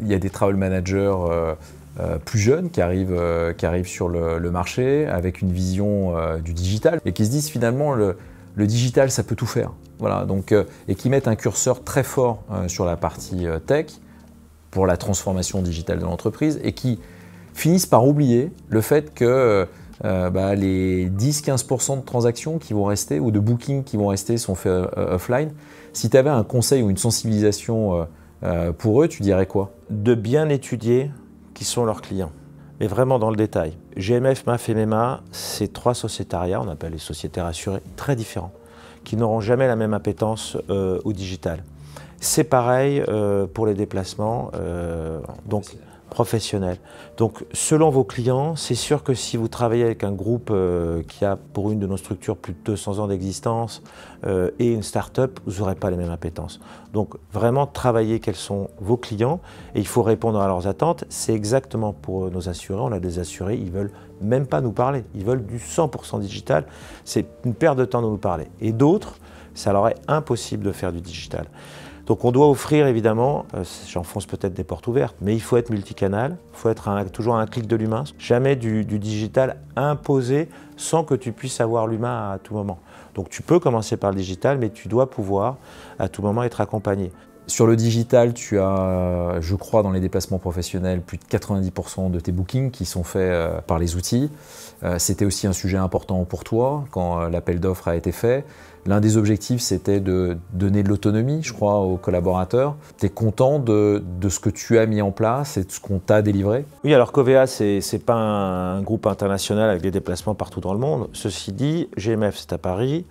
il y a des travel managers plus jeunes qui arrivent sur le marché avec une vision du digital et qui se disent finalement le digital ça peut tout faire. Voilà, donc, et qui mettent un curseur très fort sur la partie tech pour la transformation digitale de l'entreprise et qui finissent par oublier le fait que les 10-15% de transactions qui vont rester ou de bookings qui vont rester sont faits offline. Si tu avais un conseil ou une sensibilisation pour eux, tu dirais quoi? De bien étudier qui sont leurs clients, mais vraiment dans le détail. GMF, MAF et MEMA, c'est 3 sociétariats, on appelle les sociétaires assurés, très différents, qui n'auront jamais la même appétence au digital. C'est pareil pour les déplacements professionnels. Donc selon vos clients, c'est sûr que si vous travaillez avec un groupe qui a pour une de nos structures plus de 200 ans d'existence et une start-up, vous n'aurez pas les mêmes appétences. Donc vraiment travailler quels sont vos clients et il faut répondre à leurs attentes. C'est exactement pour nos assurés, on a des assurés, ils veulent même pas nous parler, ils veulent du 100% digital, c'est une perte de temps de nous parler. Et d'autres, ça leur est impossible de faire du digital. Donc on doit offrir évidemment, j'enfonce peut-être des portes ouvertes, mais il faut être multicanal, il faut être toujours à un clic de l'humain, jamais du digital imposé sans que tu puisses avoir l'humain à tout moment. Donc tu peux commencer par le digital, mais tu dois pouvoir à tout moment être accompagné. Sur le digital, tu as, je crois, dans les déplacements professionnels, plus de 90% de tes bookings qui sont faits par les outils. C'était aussi un sujet important pour toi quand l'appel d'offres a été fait. L'un des objectifs, c'était de donner de l'autonomie, je crois, aux collaborateurs. Tu es content de ce que tu as mis en place et de ce qu'on t'a délivré? Oui, alors Covea, c'est pas un groupe international avec des déplacements partout dans le monde. Ceci dit, GMF, c'est à Paris,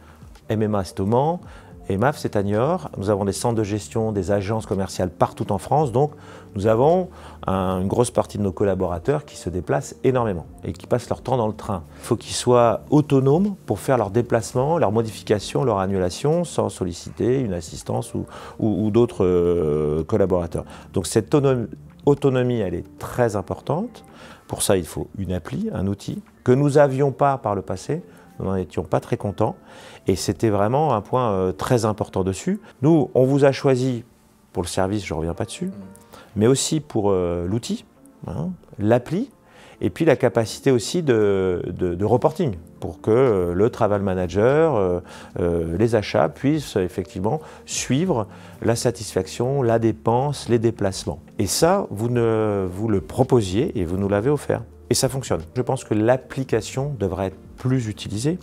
MMA, c'est au Mans, et MAF, c'est à Niort. Nous avons des centres de gestion, des agences commerciales partout en France. Donc, nous avons une grosse partie de nos collaborateurs qui se déplacent énormément et qui passent leur temps dans le train. Il faut qu'ils soient autonomes pour faire leurs déplacements, leurs modifications, leurs annulations, sans solliciter une assistance ou d'autres collaborateurs. Donc, cette autonomie, elle est très importante. Pour ça, il faut une appli, un outil que nous n'avions pas par le passé. Nous n'en étions pas très contents et c'était vraiment un point très important dessus. Nous, on vous a choisi pour le service, je ne reviens pas dessus, mais aussi pour l'outil, hein, l'appli, et puis la capacité aussi de reporting pour que le travel manager, les achats puissent effectivement suivre la satisfaction, la dépense, les déplacements. Et ça, vous le proposiez et vous nous l'avez offert. Et ça fonctionne. Je pense que l'application devrait être plus utilisée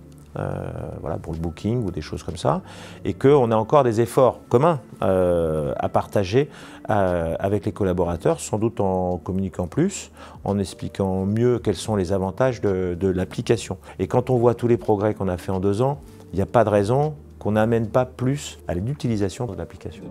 voilà, pour le booking ou des choses comme ça, et qu'on a encore des efforts communs à partager avec les collaborateurs, sans doute en communiquant plus, en expliquant mieux quels sont les avantages de l'application. Et quand on voit tous les progrès qu'on a fait en 2 ans, il n'y a pas de raison qu'on n'amène pas plus à l'utilisation de l'application.